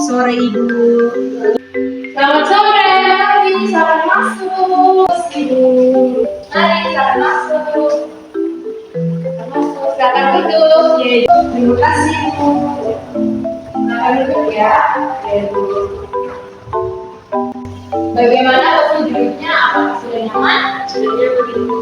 Sore Ibu. Selamat sore, mari silakan masuk. Ibu, mari silakan masuk. Silakan duduk. Ya, terima kasih Bu. Silakan duduk ya. Ya Bu. Bagaimana waktu duduknya? Apakah sudah nyaman? Sudah nyaman Ibu.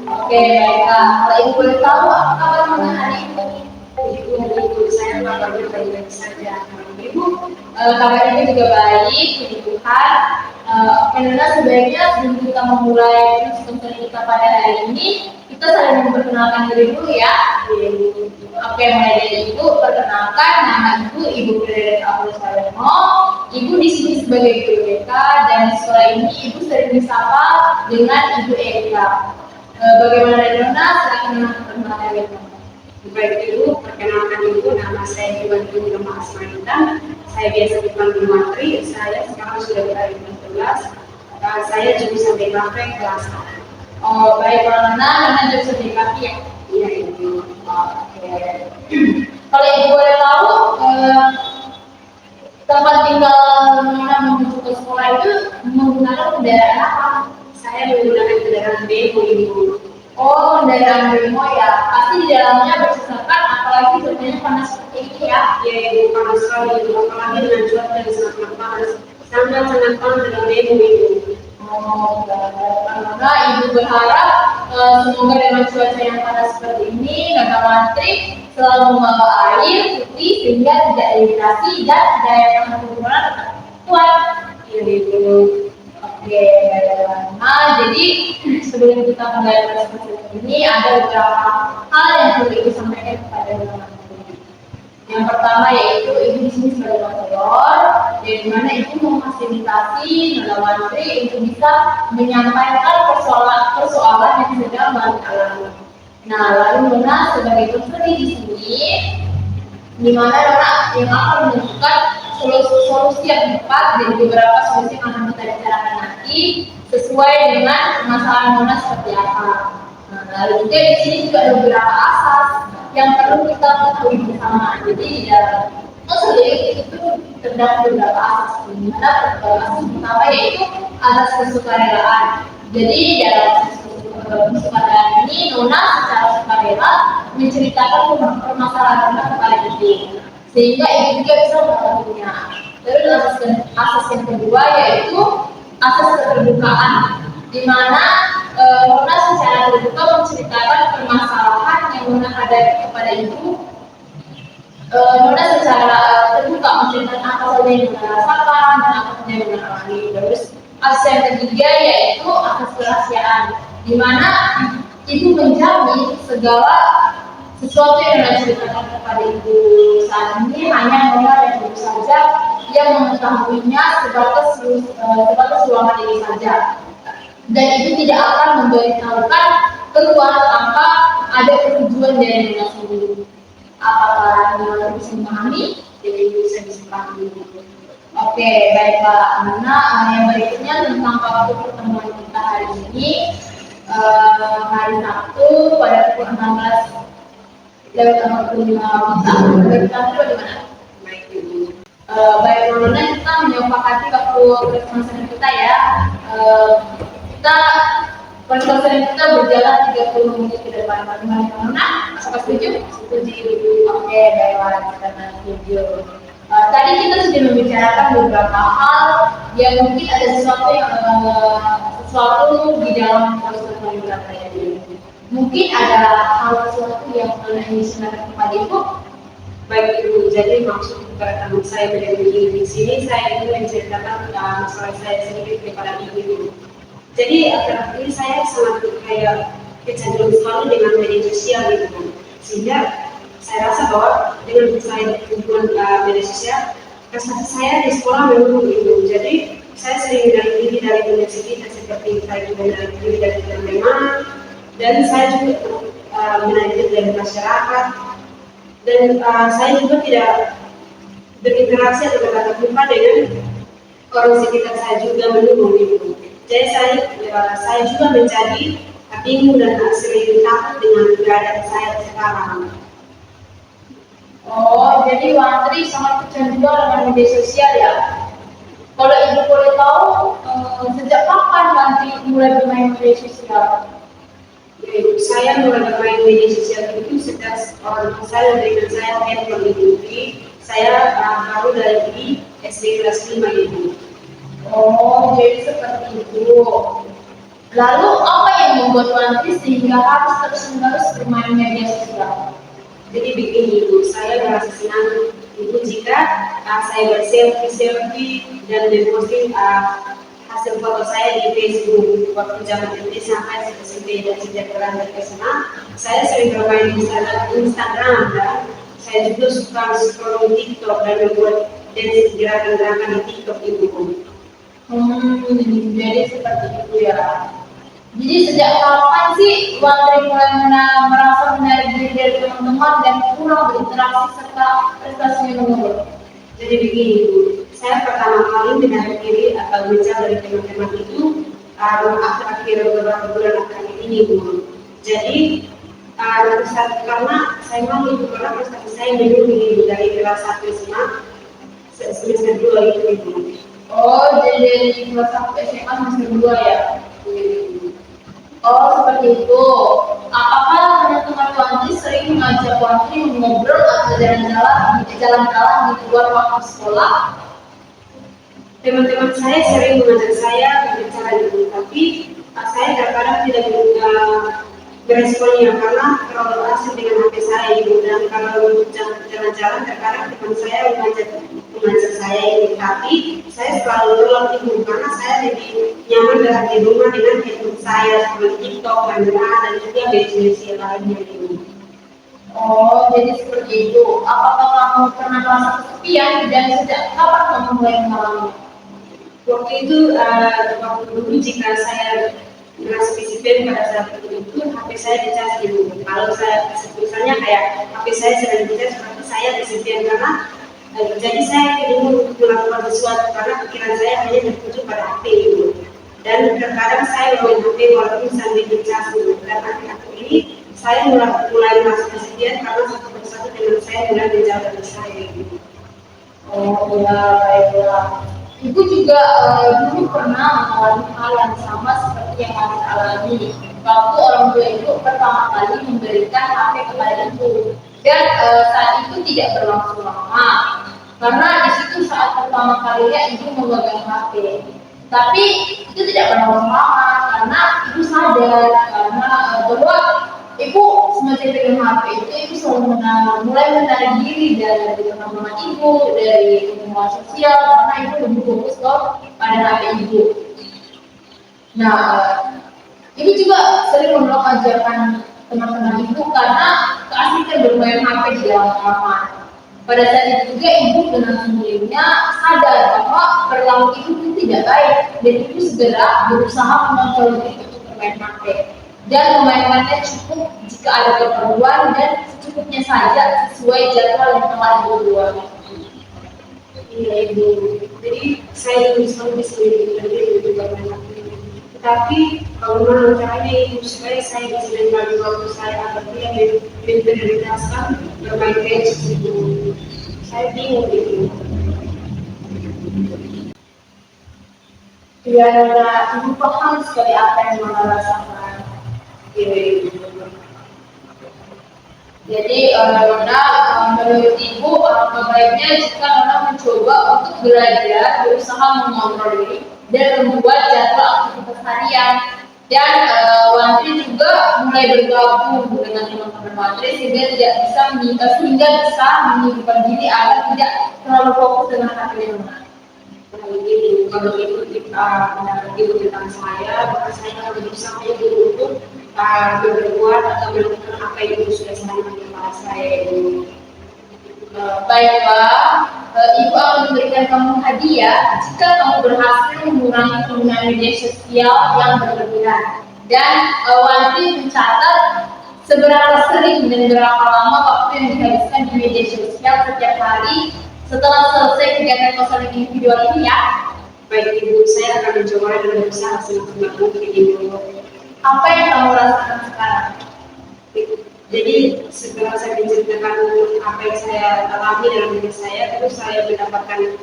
Oke, baiklah. Kalau Ibu boleh tahu apa kabar mengenai hari ini? Ibu, saya kabarnya baik-baik saja. Ibu, Kabar ini juga baik, puji Tuhan. Oke, Nona, sebaiknya sebelum kita memulai diskusi kita pada hari ini, kita saling memperkenalkan diri dulu ya. Oke, mulai dari Ibu, perkenalkan nama Ibu Frederick Aurus Sayono. Ibu di sini sebagai guru BK dan di sekolah ini Ibu sering disapa dengan Ibu Erika. Bagaimana dari Nona? Silakan Nona perkenalkan diri Nona. baik Ibu, perkenalkan Ibu, nama saya Iwan Gema Asmanita. Saya biasa dipanggil Matri. Saya sekarang sudah berada di kelas 11. Saya jurusan DKV kelas 1. Oh, baik, kalau Nona jurusan DKV ya? Iya Ibu. Oke. Kalau Ibu boleh tahu, tempat tinggal Nona menuju ke sekolah itu menggunakan kendaraan apa? Saya menggunakan kendaraan bemo Ibu. Oh, kendaraan bemo ya. Pasti di dalamnya bersesakan, apalagi cuacanya panas seperti ini ya. Ya Ibu, panas sekali Ibu, apalagi dengan cuaca yang sangat panas. Sangat panas dengan bemo Ibu. Oh, karena Ibu berharap semoga dengan cuaca yang panas seperti ini, Kakak Mantri selalu membawa air putih sehingga tidak dehidrasi dan daya tahan tubuhnya tetap kuat. Iya Ibu. Oke, jadi sebelum kita mulai diskusi ini ada beberapa hal yang perlu Ibu sampaikan kepada teman-teman. Yang pertama yaitu Ibu di sini sebagai konselor, di mana Ibu memfasilitasi Nona Mantri untuk bisa menyampaikan persoalan yang sedang Mantri alami. Nah, lalu Nona sebagai konselor di sini, di mana Nona yang akan menentukan solusi yang tepat dan beberapa solusi yang akan kita bicarakan nanti sesuai dengan masalah Nona seperti apa. Nah, lalu juga di sini juga ada beberapa asas yang perlu kita ketahui bersama. Jadi di dalam konseling itu terdapat beberapa asas. Di mana asas pertama yaitu asas kesukarelaan. Jadi dalam kesukarelaan ini Nona secara sukarela menceritakan permasalahan Nona kepada Ibu, sehingga Ibu juga bisa mengetahuinya. Terus asas yang kedua yaitu asas keterbukaan, di mana Nona secara terbuka menceritakan permasalahan yang Nona hadapi kepada Ibu. Nona secara terbuka menceritakan apa saja yang Nona rasakan dan apa saja yang Nona alami. Terus asas yang ketiga yaitu asas kerahasiaan, di mana Ibu menjamin segala sesuatu yang Nona ceritakan kepada Ibu saat ini hanya Nona dan Ibu saja yang mengetahuinya sebatas ruangan ini saja. Dan Ibu tidak akan memberitahukan keluar tanpa ada persetujuan dari Nona sendiri. Apakah Nona bisa memahami? Jadi Ibu bisa disepakati. Oke, baiklah Nona. Yang berikutnya tentang waktu pertemuan kita hari ini, hari Sabtu pada pukul 16:45 bagaimana? Baik Ibu. Baik Nona, kita menyepakati waktu pertemuan kita ya. Kita pertemuan kita berjalan 30 menit ke depan. Bagaimana Nona? Apakah setuju? Setuju Ibu. Oke, baiklah kita setuju. Tadi kita sudah membicarakan beberapa hal yang mungkin ada sesuatu di dalam proses beberapa ini. Mungkin ada hal sesuatu yang ingin disampaikan kepada Ibu. Baik Ibu, jadi maksud kedatangan saya di sini saya ingin menceritakan masalah saya sendiri kepada Ibu. Jadi akhir-akhir ini saya sangat kayak kecenderungan selalu dengan media sosial gitu, sehingga saya rasa bahwa dengan saya hubungan media sosial, prestasi saya di sekolah menurun Ibu. Jadi saya sering menarik diri dari universitas seperti saya juga menarik diri dari teman-teman, dan saya juga menarik diri dari masyarakat. Dan saya juga tidak berinteraksi atau bertatap muka dengan orang sekitar saya juga menurun Ibu. Jadi saya juga menjadi bingung dan sering takut dengan keadaan saya sekarang. Oh, jadi Wantri sangat kecanduan dengan media sosial ya? Kalau ibu boleh tahu, sejak kapan Wantri mulai bermain media sosial? Saya mulai bermain media sosial itu sejak orang tua saya memberikan saya handphone itu. Jadi saya baru dari SD kelas 5 itu. Oh, jadi seperti itu. Lalu apa yang membuat Wantri sehingga harus terus-menerus bermain media sosial? Jadi begini Bu, saya merasa senang itu jika saya berselfie dan memposting hasil foto saya di Facebook waktu zaman SD sampai SMP dan sejak berada ke sana, saya sering bermain di Instagram dan saya juga suka scroll TikTok dan membuat dance gerakan-gerakan di TikTok itu. Jadi seperti itu ya. Jadi sejak kapan sih Wantri mulai merasa menarik diri dari teman-teman dan kurang berinteraksi serta prestasinya menurun? Jadi begini Bu, saya pertama kali menarik diri atau menjauh dari teman-teman itu akhir-akhir beberapa bulan akhir ini Bu. Jadi karena saya mau itu karena prestasi saya menurun dari kelas 1 SMA semester 2 itu Bu. Oh, jadi dari kelas 1 SMA semester 2 ya? Oh, seperti itu. Apakah teman-teman Wantri sering mengajak Wantri mengobrol atau jalan-jalan di luar waktu sekolah? Teman-teman saya sering mengajak saya berbicara itu, tapi saya terkadang tidak beresponnya karena terlalu asik dengan HP saya itu, dan kalau jalan-jalan terkadang teman saya mengajak saya itu, tapi saya selalu nolak itu karena saya lebih nyaman berada di rumah dengan handphone saya seperti TikTok, WA, dan juga media lainnya itu. Oh, jadi seperti itu. Apakah kamu pernah merasa kesepian dan sejak kapan kamu mulai mengalami? Waktu itu, waktu dulu jika saya merasa kesepian pada saat itu, HP saya dicas dulu. Kalau saya misalnya kayak HP saya sedang dicas, berarti saya kesepian karena jadi saya ingin melakukan sesuatu karena pikiran saya hanya tertuju pada HP itu. Dan terkadang saya main HP walaupun sambil dicas dulu. Dan akhir-akhir ini saya mulai merasa kesepian karena satu persatu teman saya mulai menjauh dari saya gitu. Oh ya, baiklah. Ibu juga dulu pernah mengalami hal yang sama seperti yang Haris alami. Waktu orang tua ibu pertama kali memberikan HP kepada ibu, dan saat itu tidak berlangsung lama, karena di situ saat pertama kalinya ibu memegang HP. Tapi itu tidak berlangsung lama karena ibu sadar karena bahwa ibu semacam pegang HP itu ibu selalu mulai menarik diri dari teman-teman ibu, dari lingkungan sosial karena ibu lebih fokus pada HP ibu. Nah, ibu juga sering menolak ajakan teman-teman ibu karena keasikan bermain HP di dalam kamar. Pada saat itu juga ibu dengan sendirinya sadar bahwa perilaku ibu itu tidak baik dan ibu segera berusaha mengontrol diri untuk bermain HP dan memainkannya cukup jika ada keperluan dan secukupnya saja sesuai jadwal yang telah ibu buat. Iya Ibu, jadi saya selalu bisa menjadi juga banyak. Tetapi kalau mana caranya Ibu supaya saya bisa membagi waktu saya agar tidak memprioritaskan bermain games itu, saya bingung gitu. Ya, ibu paham sekali apa yang mama rasakan. Iya, jadi Nona menurut ibu baiknya jika Nona mencoba untuk belajar, berusaha mengontrol diri dan membuat jadwal aktivitas harian. Dan Wantri juga mulai bergabung dengan teman-teman Wantri sehingga bisa menghidupkan diri agar tidak terlalu fokus dengan HP Nona. Kalau ibu mendapat ibu tentang saya, maka saya akan berusaha untuk berbuat atau melakukan apa yang ibu sudah sampaikan kepada saya ini. Baiklah, ibu akan memberikan kamu hadiah jika kamu berhasil mengurangi penggunaan media sosial yang berlebihan. Dan Wantri mencatat seberapa sering dan berapa lama waktu yang dihabiskan di media sosial setiap hari setelah selesai kegiatan sosial individual ini ya. Baik ibu, saya akan mencoba dan berusaha semaksimal mungkin ibu. Apa yang kamu rasakan sekarang? Jadi setelah saya menceritakan apa yang saya alami dalam diri saya, terus saya mendapatkan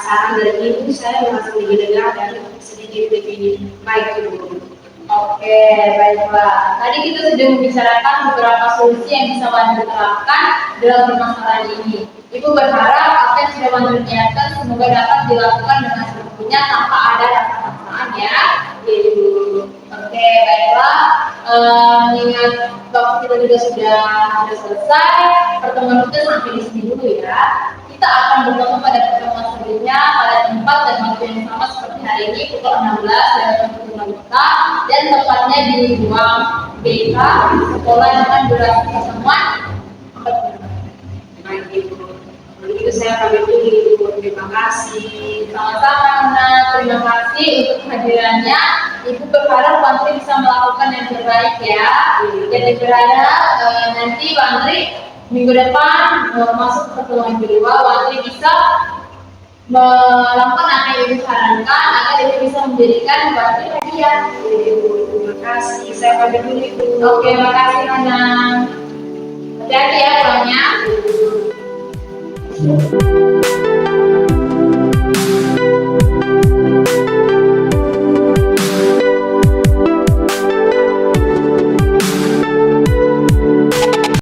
saran dari ibu, saya merasa lebih lega dan sedikit lebih baik dulu. Oke, baiklah. Tadi kita sudah membicarakan beberapa solusi yang bisa Wanda terapkan dalam permasalahan ini. Ibu berharap apa yang sudah Wanda niatkan semoga dapat dilakukan dengan sempurna tanpa ada rasa paksaan ya. Oke, baiklah. Mengingat waktu kita juga sudah selesai, pertemuan kita sampai di sini dulu ya. Kita akan bertemu pada pertemuan selanjutnya pada tempat dan waktu yang sama seperti hari ini pukul 16 dan pertemuan kita dan tepatnya di ruang BK sekolah dengan durasi pertemuan 4 jam. Baik Ibu. Begitu saya pamit dulu Ibu. Terima kasih. Sama-sama Nona, terima kasih untuk kehadirannya. Ibu berharap Wantri bisa melakukan yang terbaik ya. Jadi berharap nanti Wantri minggu depan masuk pertemuan kedua, Wantri bisa melakukan apa yang Ibu sarankan agar Ibu bisa menjadikan Wantri hadiah. Terima kasih. Saya pamit dulu Ibu. Oke, makasih Nona. Hati-hati ya pulangnya.